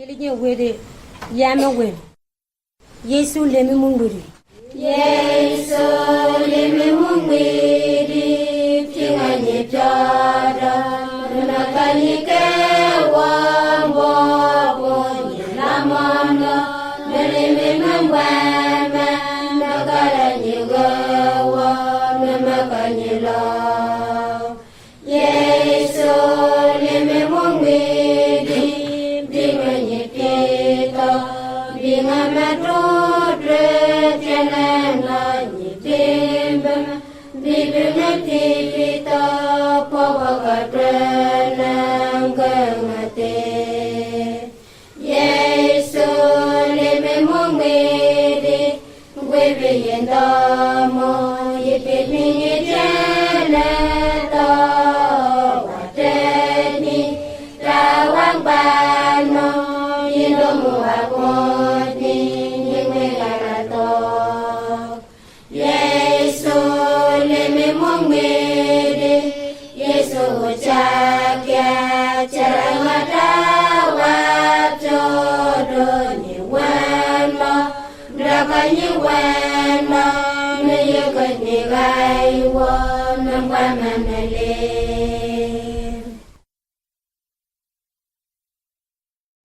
Yelige wede yama wen. Yesu lemi mungwiri. Yesu lemi mungwiri tinga nyepyara nakanyike wambo nyalamana lemi mangwama nakara nyigawa namakanyila. Yesu lemi mungwiri tinga nyepyeta binga madodre tianana nyipimba bibina tipita pawakatrana ngangate. Yesu leme mongwede ngwebe yendamo yipipinye tianata wateni tawangbano yindomu wako